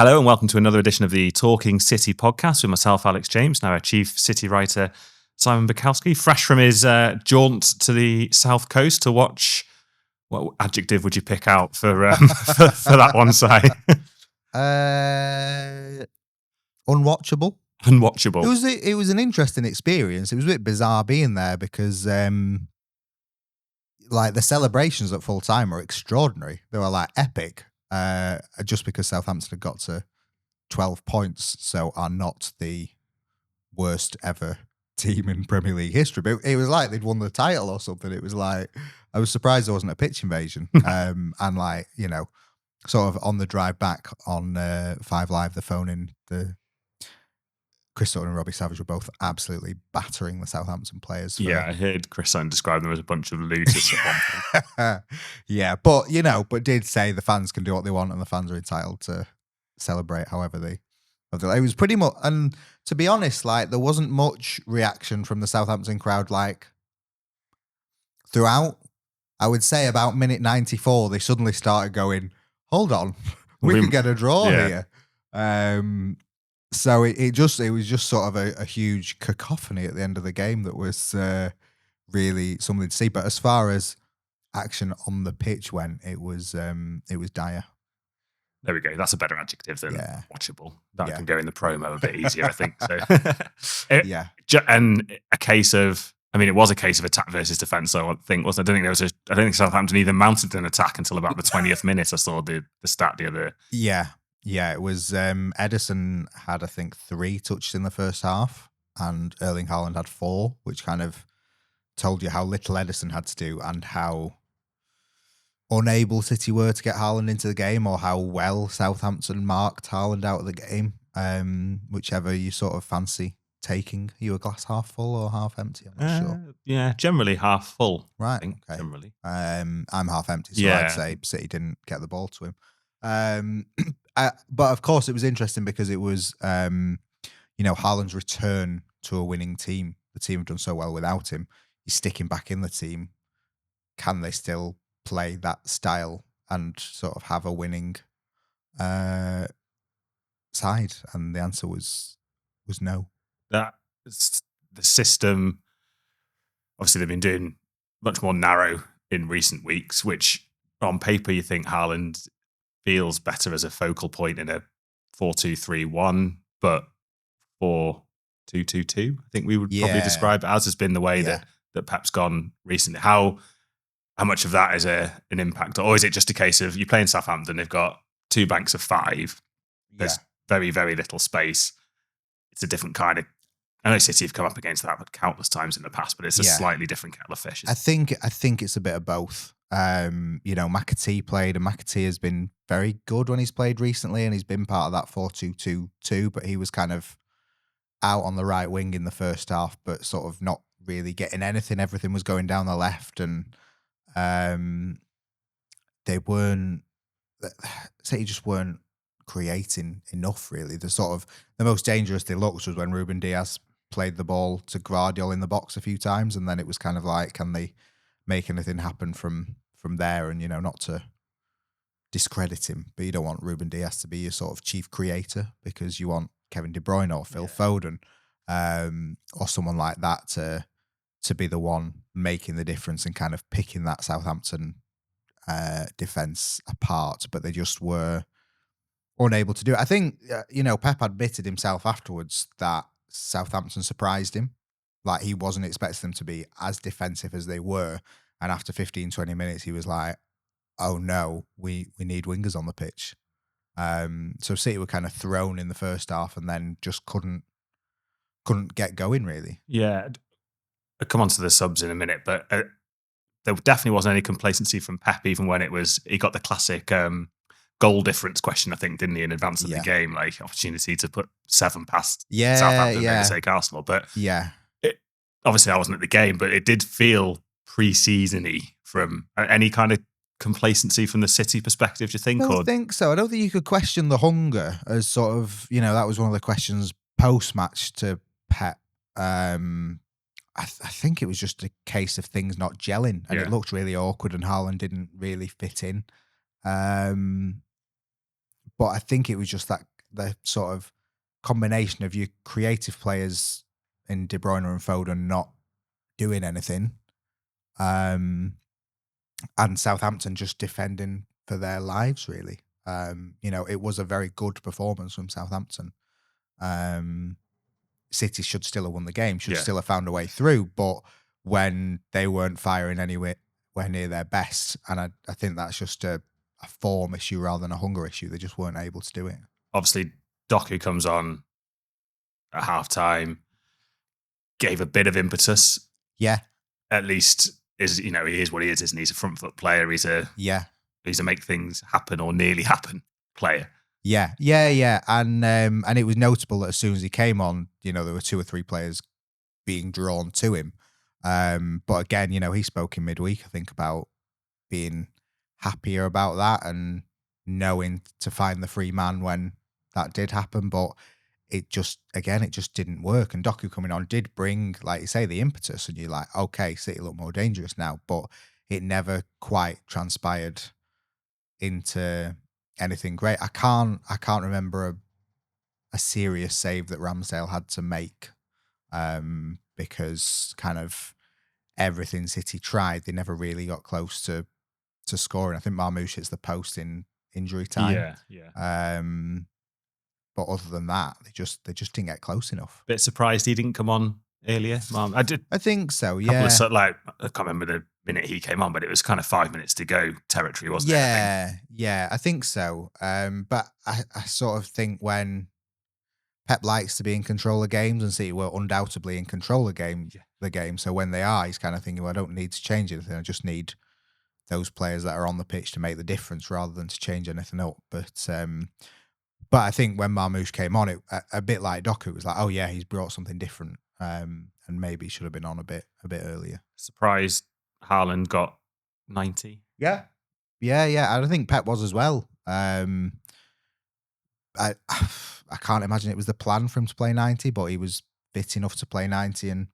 Hello and welcome to another edition of the Talking City podcast with myself, Alex James, now our chief city writer, Simon Bajkowski, fresh from his jaunt to the south coast to watch. What adjective would you pick out for for that one, Si? Unwatchable. Unwatchable. It was an interesting experience. It was a bit bizarre being there because like the celebrations at full time were extraordinary. They were like epic. Just because Southampton had got to 12 points, so are not the worst ever team in Premier League history. But it was like they'd won the title or something. It was like, I was surprised there wasn't a pitch invasion. And like, you know, sort of on the drive back on 5 Live, the phone in the Chris Sutton and Robbie Savage were both absolutely battering the Southampton players. Yeah, I heard Chris Sutton describe them as a bunch of looters at one point. Yeah, but did say the fans can do what they want and the fans are entitled to celebrate however they. It was pretty much, and to be honest, like there wasn't much reaction from the Southampton crowd. Like throughout, I would say about minute 94, they suddenly started going, "Hold on, we can get a draw here." So it was just sort of a huge cacophony at the end of the game that was really something to see. But as far as action on the pitch went, it was dire. There we go. That's a better adjective than watchable. That can go in the promo a bit easier, I think. So, and a case of, I mean, it was a case of attack versus defence. So I think I don't think Southampton even mounted an attack until about the 20th minute. I saw the stat the other. Yeah, it was Ederson had, I think, 3 touches in the first half and Erling Haaland had 4, which kind of told you how little Ederson had to do and how unable City were to get Haaland into the game, or how well Southampton marked Haaland out of the game, whichever you sort of fancy taking. Are you a glass half full or half empty? I'm not sure. Yeah, generally half full. Right, I think, okay. Generally. I'm half empty, so I'd say City didn't get the ball to him. But of course, it was interesting because it was, Haaland's return to a winning team. The team have done so well without him. He's sticking back in the team. Can they still play that style and sort of have a winning side? And the answer was no. That the system. Obviously, they've been doing much more narrow in recent weeks, which on paper you think Haaland feels better as a focal point in a 4-2-3-1, but 4-2-2-2, I think we would probably describe it as has been the way that Pep's gone recently. How much of that is an impact? Or is it just a case of you play in Southampton, they've got 2 banks of 5, there's very, very little space. It's a different kind of, I know City have come up against that countless times in the past, but it's a slightly different kettle of fish. I think it's a bit of both. McAtee played, and McAtee has been very good when he's played recently, and he's been part of that 4-2-2-2, but he was kind of out on the right wing in the first half, but sort of not really getting anything. Everything was going down the left, and City just weren't creating enough, really. The most dangerous they looked was when Ruben Diaz played the ball to Guardiola in the box a few times, and then it was kind of like, can they make anything happen from there? And, not to discredit him, but you don't want Ruben Diaz to be your sort of chief creator, because you want Kevin De Bruyne or Phil Foden or someone like that to be the one making the difference and kind of picking that Southampton defence apart, but they just were unable to do it. I think, Pep admitted himself afterwards that Southampton surprised him. Like, he wasn't expecting them to be as defensive as they were. And after 15, 20 minutes, he was like, oh no, we need wingers on the pitch. So City were kind of thrown in the first half and then just couldn't get going, really. Yeah. I'll come on to the subs in a minute, but there definitely wasn't any complacency from Pep, even when he got the classic goal difference question, I think, didn't he, in advance of the game? Like, opportunity to put 7 past Southampton, for sake Arsenal. But obviously I wasn't at the game, but it did feel pre-season-y from any kind of complacency from the City perspective, do you think? I don't think so. I don't think you could question the hunger as sort of, that was one of the questions post-match to Pep. I think it was just a case of things not gelling, and it looked really awkward, and Haaland didn't really fit in. But I think it was just that the sort of combination of your creative players in De Bruyne and Foden not doing anything, and Southampton just defending for their lives, really. It was a very good performance from Southampton. City should still have won the game, should still have found a way through, but when they weren't firing anywhere near their best, and I think that's just a form issue rather than a hunger issue. They just weren't able to do it. Obviously, Doku comes on at half-time, gave a bit of impetus. Yeah. At least, he is what he is, isn't he? He's a front foot player. He's a make things happen or nearly happen player. Yeah. And it was notable that as soon as he came on, there were 2 or 3 players being drawn to him. But again, he spoke in midweek, I think, about being happier about that and knowing to find the free man when that did happen. But it just didn't work. And Doku coming on did bring, like you say, the impetus, and you're like, okay, City look more dangerous now. But it never quite transpired into anything great. I can't remember a serious save that Ramsdale had to make, because kind of everything City tried, they never really got close to scoring. I think Marmoush hits the post in injury time. Yeah. But other than that, they just didn't get close enough. Bit surprised he didn't come on earlier. I think so. Yeah. I can't remember the minute he came on, but it was kind of 5 minutes to go territory, wasn't it? Yeah, I think so. But I sort of think when Pep likes to be in control of games, and City were undoubtedly in control of the game. So when they are, he's kind of thinking, well, I don't need to change anything. I just need those players that are on the pitch to make the difference rather than to change anything up. But I think when Marmoush came on, it a bit like Doku, it was like, oh yeah, he's brought something different, and maybe should have been on a bit earlier. Surprised Haaland got 90. Yeah. I think Pep was as well. I can't imagine it was the plan for him to play 90, but he was fit enough to play 90 and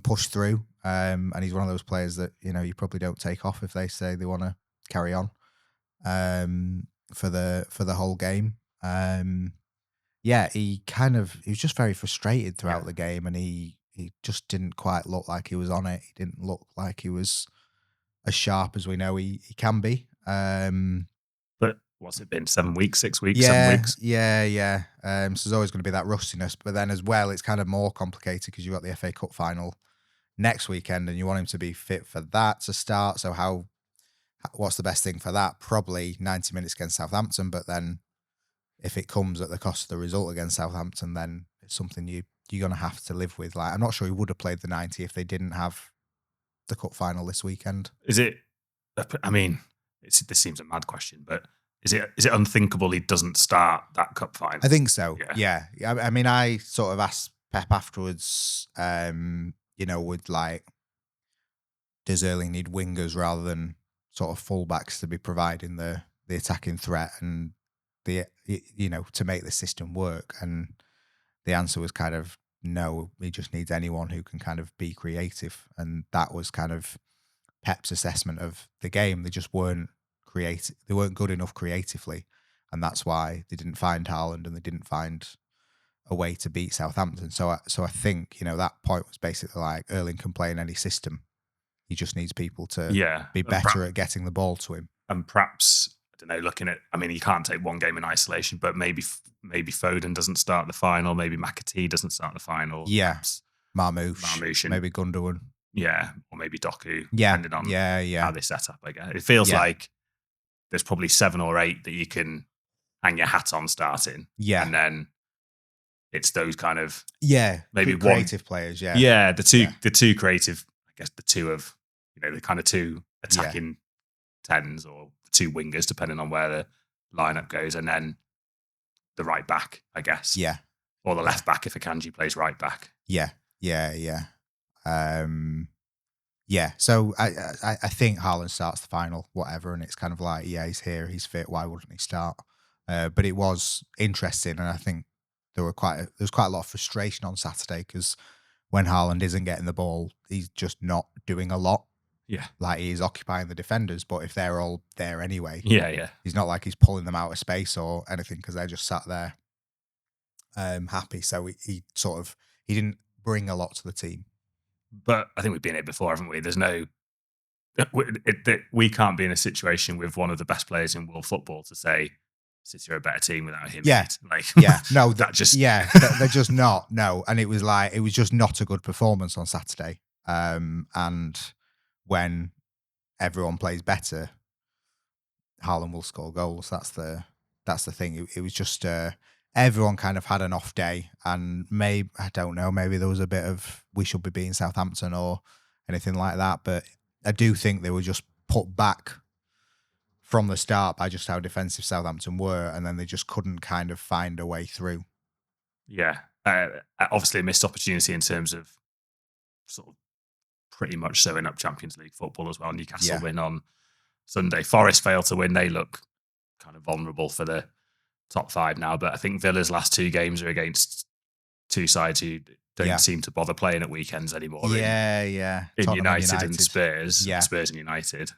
push through. And he's one of those players that, you probably don't take off if they say they want to carry on for the whole game. He was just very frustrated throughout the game, and he just didn't quite look like he was on it. He didn't look like he was as sharp as we know he can be. But what's it been? 7 weeks, 6 weeks, yeah, 7 weeks? Yeah. So there's always going to be that rustiness, but then as well, it's kind of more complicated because you've got the FA Cup final next weekend, and you want him to be fit for that to start. So what's the best thing for that? Probably 90 minutes against Southampton, but then if it comes at the cost of the result against Southampton, then it's something you're going to have to live with. Like, I'm not sure he would have played the 90 if they didn't have the cup final this weekend. Is it? I mean, this seems a mad question, but is it unthinkable he doesn't start that cup final? I think so. Yeah. I mean, I sort of asked Pep afterwards. Does Erling need wingers rather than sort of fullbacks to be providing the attacking threat and to make the system work? And the answer was kind of no. He just needs anyone who can kind of be creative, and that was kind of Pep's assessment of the game. They just weren't creative. They weren't good enough creatively, and that's why they didn't find Haaland and they didn't find a way to beat Southampton. So I think that point was basically like Erling can play in any system. He just needs people to be better at getting the ball to him. And perhaps, I don't know, you can't take one game in isolation, but maybe Foden doesn't start the final, maybe McAtee doesn't start the final. Yeah, Marmoush and maybe Gundogan. Yeah, or maybe Doku, depending on how they set up, I guess. It feels like there's probably 7 or 8 that you can hang your hat on starting. Yeah. And then it's those kind of maybe creative players, the two creative, I guess the two of the kind of two attacking 10s or 2 wingers, depending on where the lineup goes, and then the right back, I guess, or the left back if Akanji plays right back. So I think Haaland starts the final, whatever, and it's kind of like, he's here, he's fit, why wouldn't he start? But it was interesting, and I think there was quite a lot of frustration on Saturday because when Haaland isn't getting the ball, he's just not doing a lot. Yeah. Like he's occupying the defenders, but if they're all there anyway, Yeah. he's not like he's pulling them out of space or anything because they're just sat there happy. So he didn't bring a lot to the team. But I think we've been here before, haven't we? There's no, we can't be in a situation with one of the best players in world football to say City are a better team without him. Yeah. Like, No, that just, they're just not. No. And it was just not a good performance on Saturday. And when everyone plays better, Haaland will score goals. That's the thing. It was just everyone kind of had an off day, and maybe I don't know. Maybe there was a bit of we should be beating Southampton or anything like that. But I do think they were just put back from the start by just how defensive Southampton were, and then they just couldn't kind of find a way through. Yeah, obviously a missed opportunity in terms of sort of pretty much sewing up Champions League football as well. Newcastle win on Sunday. Forest failed to win. They look kind of vulnerable for the top 5 now, but I think Villa's last 2 games are against 2 sides who don't seem to bother playing at weekends anymore. In United and Spurs. Yeah. Spurs and United.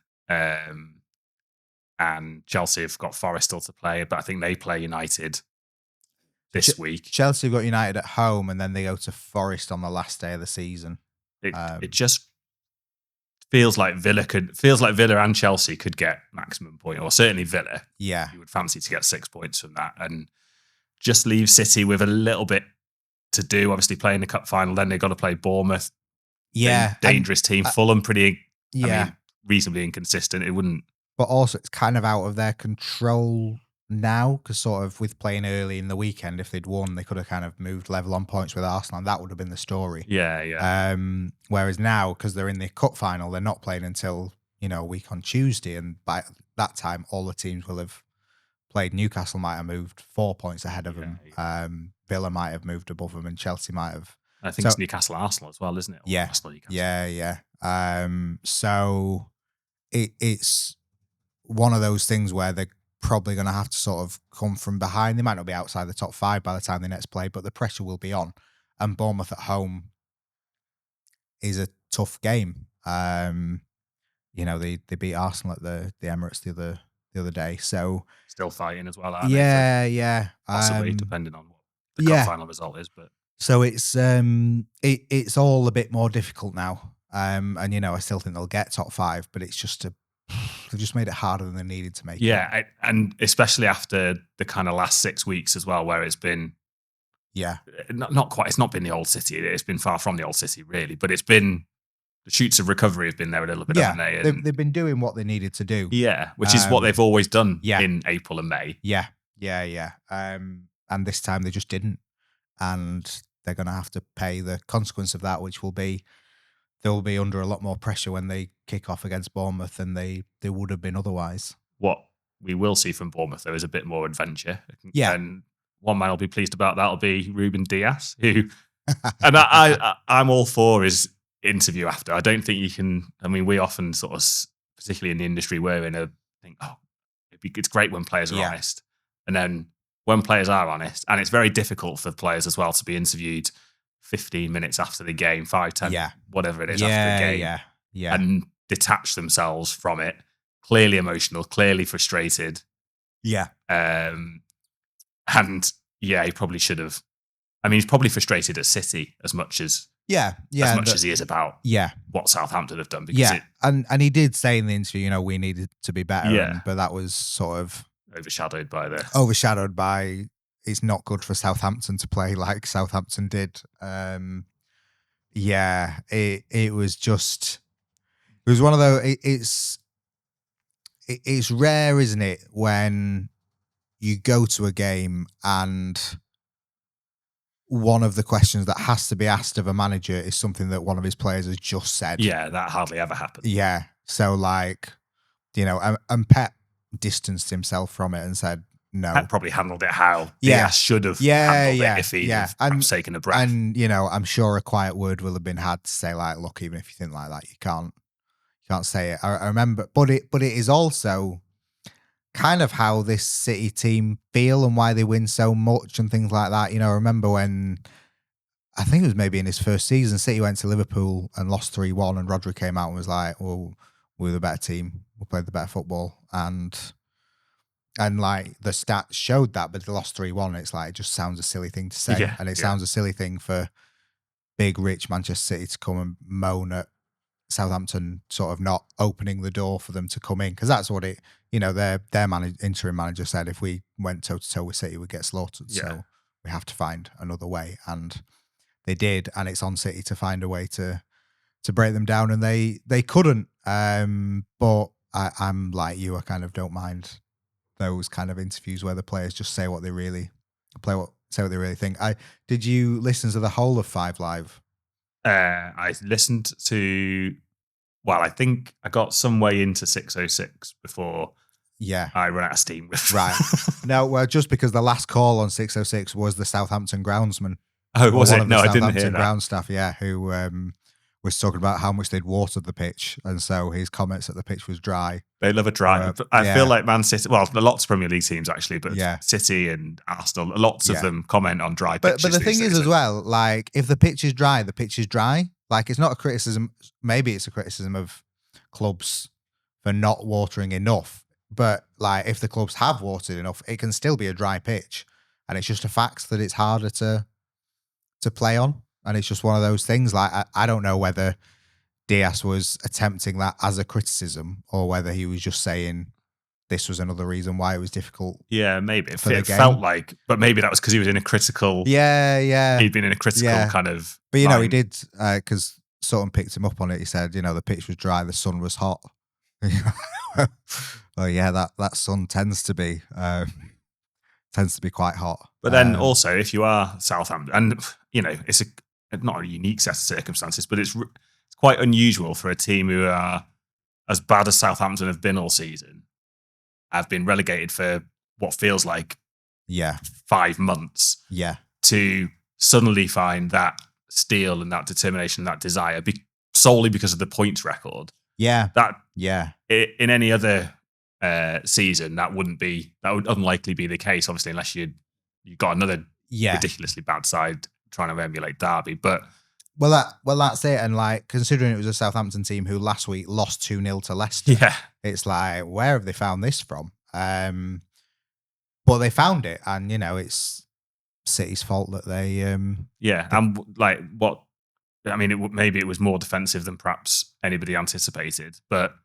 And Chelsea have got Forest still to play, but I think they play United this week. Chelsea have got United at home, and then they go to Forest on the last day of the season. It just feels like Villa and Chelsea could get maximum point, or certainly Villa. Yeah. You would fancy to get 6 points from that, and just leave City with a little bit to do. Obviously playing the cup final, then they've got to play Bournemouth. Yeah. Dangerous team. Fulham reasonably inconsistent. It wouldn't. But also it's kind of out of their control now, because sort of with playing early in the weekend, if they'd won, they could have kind of moved level on points with Arsenal, and that would have been the story. Yeah. Whereas now, because they're in the cup final, they're not playing until a week on Tuesday, and by that time, all the teams will have played. Newcastle might have moved 4 points ahead of them. Yeah. Villa might have moved above them, and Chelsea might have. I think it's Newcastle Arsenal as well, isn't it? Yeah. Arsenal, Newcastle. Yeah. So it's one of those things where they're probably going to have to sort of come from behind. They might not be outside the top 5 by the time they next play, but the pressure will be on. And Bournemouth at home is a tough game. They beat Arsenal at the Emirates the other day. So still fighting as well, aren't they? Yeah. Possibly, depending on what the cup final result is. But so it's all a bit more difficult now. And I still think they'll get top 5, but it's just they've just made it harder than they needed to make it. And especially after the kind of last 6 weeks as well, where it's been not quite. It's not been the old City. It's been far from the old City, really. But it's been the shoots of recovery have been there a little bit, haven't they? And they've been doing what they needed to do. Yeah, which is what they've always done in April and May. Yeah. And this time they just didn't, and they're going to have to pay the consequence of that, which will be they'll be under a lot more pressure when they kick off against Bournemouth than they would have been otherwise. What we will see from Bournemouth, though, is a bit more adventure. Yeah. And one man I'll be pleased about that will be Ruben Diaz, who, and I'm all for his interview after. I don't think you can, we often sort of, particularly in the industry, we're in a think, it's great when players are honest. And then when players are honest, and it's very difficult for players as well to be interviewed 15 minutes after the game, 5, 10, whatever it is after the game, and detach themselves from it. Clearly emotional, clearly frustrated. Yeah. He probably should have. He's probably frustrated at City as much as as he is about what Southampton have done. Because and he did say in the interview, we needed to be better, but that was sort of overshadowed by it's not good for Southampton to play like Southampton did. It was just, it was one of those, it's rare, isn't it, when you go to a game and one of the questions that has to be asked of a manager is something that one of his players has just said. Yeah, that hardly ever happens. Yeah. So and Pep distanced himself from it and said, no. Pep probably handled it how Diaz should have handled it if he had taken a breath. And, I'm sure a quiet word will have been had to say, like, look, even if you think like that, you can't say it. I remember, but it is also kind of how this City team feel and why they win so much and things like that. I remember when I think it was maybe in his first season, City went to Liverpool and lost 3-1, and Rodri came out and was like, well, we're the better team, we played the better football, and like the stats showed that, but they lost 3-1. It's like, it just sounds a silly thing to say, and it sounds a silly thing for big, rich Manchester City to come and moan at Southampton sort of not opening the door for them to come in, because that's what it, their interim manager said, if we went toe to toe with City, we'd get slaughtered. So we have to find another way, and they did, and it's on City to find a way to break them down, and they couldn't. But I'm like you, I kind of don't mind those kind of interviews where the players just say what they really think. Did you listen to the whole of 5 Live? I listened to, I think I got some way into 606 before I ran out of steam. Right. No, well, just because the last call on 606 was the Southampton groundsman. Oh, was it? No, I didn't hear that. Ground staff, who was talking about how much they'd watered the pitch, and so his comments that the pitch was dry. They love a dry. I feel like Man City, lots of Premier League teams actually, but City and Arsenal, lots of them comment on dry pitches. But the thing is as well, like, if the pitch is dry, the pitch is dry. Like, it's not a criticism. Maybe it's a criticism of clubs for not watering enough. But like, if the clubs have watered enough, it can still be a dry pitch, and it's just a fact that it's harder to play on. And it's just one of those things. Like, I don't know whether Diaz was attempting that as a criticism or whether he was just saying this was another reason why it was difficult. Yeah, maybe. It felt like, but maybe that was because he was in a critical. Yeah. He'd been in a critical kind of. But, he did, because Sutton picked him up on it. He said, the pitch was dry, the sun was hot. Oh, yeah, that sun tends to be quite hot. But then also, if you are Southampton, and, it's not a unique set of circumstances, but it's quite unusual for a team who are as bad as Southampton have been all season, have been relegated for what feels like 5 months, to suddenly find that steel and that determination, that desire, solely because of the points record. In any other season, that would unlikely be the case, obviously, unless you got another ridiculously bad side trying to emulate Derby. But that's it. And like, considering it was a Southampton team who last week lost 2-0 to Leicester, it's like, where have they found this from? But they found it, and it's City's fault that they and like maybe it was more defensive than perhaps anybody anticipated, but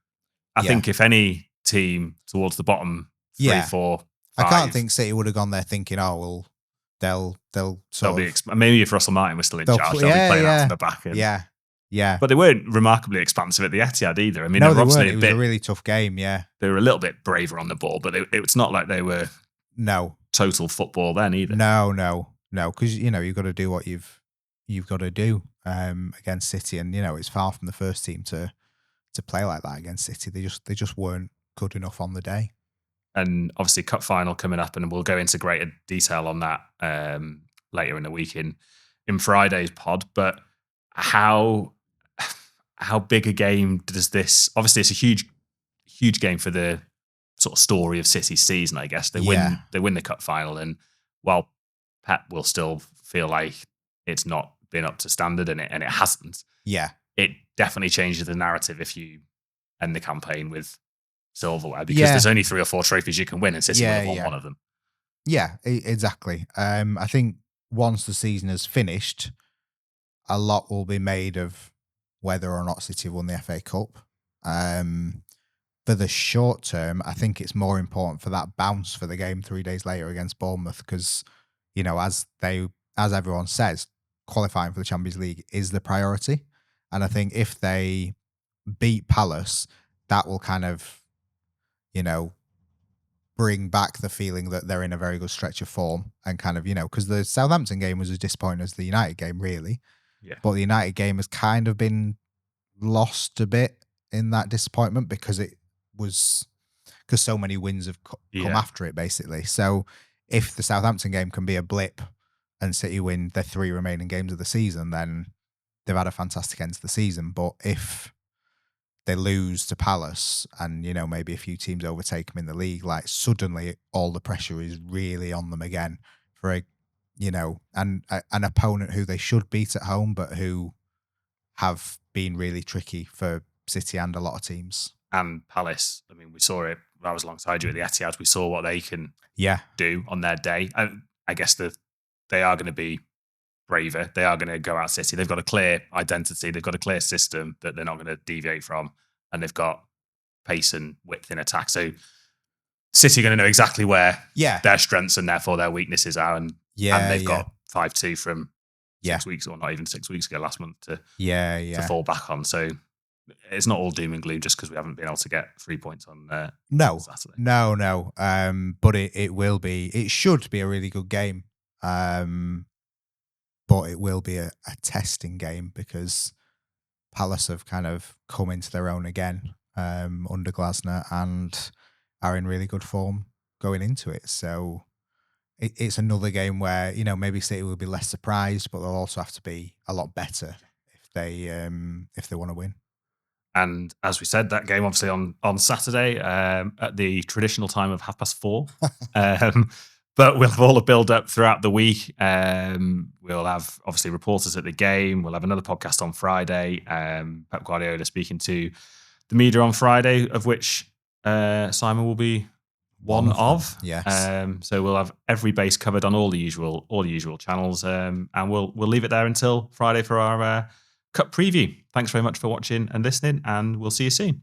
I think if any team towards the bottom 3, 4, 5, I can't think City would have gone there thinking, oh well, they'll maybe if Russell Martin was still in charge, they'll be playing out from the back end. But they weren't remarkably expansive at the Etihad either. I mean, no, they weren't. It was a really tough game. They were a little bit braver on the ball, but it's not like they were total football then either. No, because you've got to do what you've got to do against City, and it's far from the first team to play like that against City. They just weren't good enough on the day. And obviously, cup final coming up, and we'll go into greater detail on that later in the week in Friday's pod. But how big a game does this? Obviously, it's a huge game for the sort of story of City's season. I guess they win the cup final, and while Pep will still feel like it's not been up to standard, and it hasn't. It definitely changes the narrative if you end the campaign with silverware, because there's only 3 or 4 trophies you can win, and City will have won one of them. Yeah, exactly. I think once the season is finished, a lot will be made of whether or not City won the FA Cup. For the short term, I think it's more important for that bounce for the game 3 days later against Bournemouth, because as everyone says, qualifying for the Champions League is the priority. And I think if they beat Palace, that will kind of bring back the feeling that they're in a very good stretch of form, and kind of, because the Southampton game was as disappointing as the United game, really. But the United game has kind of been lost a bit in that disappointment, because so many wins have come after it, basically. So if the Southampton game can be a blip and City win their 3 remaining games of the season, then they've had a fantastic end to the season. But if they lose to Palace and, maybe a few teams overtake them in the league, like, suddenly all the pressure is really on them again for a and an opponent who they should beat at home, but who have been really tricky for City and a lot of teams. And Palace, I mean, we saw it. I was alongside you at the Etihad. We saw what they can do on their day. I guess they are going to be braver. They are going to go out City. They've got a clear identity. They've got a clear system that they're not going to deviate from. And they've got pace and width in attack. So City are going to know exactly where their strengths and therefore their weaknesses are. And they've got 5-2 from 6 weeks, or not even 6 weeks ago, last month, to fall back on. So it's not all doom and gloom just because we haven't been able to get 3 points on Saturday. No. But it will be. It should be a really good game. But it will be a testing game because Palace have kind of come into their own again under Glasner and are in really good form going into it. So it's another game where, maybe City will be less surprised, but they'll also have to be a lot better if they want to win. And as we said, that game obviously on Saturday at the traditional time of 4:30. But we'll have all the build-up throughout the week. We'll have, obviously, reporters at the game. We'll have another podcast on Friday. Pep Guardiola speaking to the media on Friday, of which Simon will be one of. Yes. So we'll have every base covered on all the usual channels. And we'll leave it there until Friday for our Cup preview. Thanks very much for watching and listening, and we'll see you soon.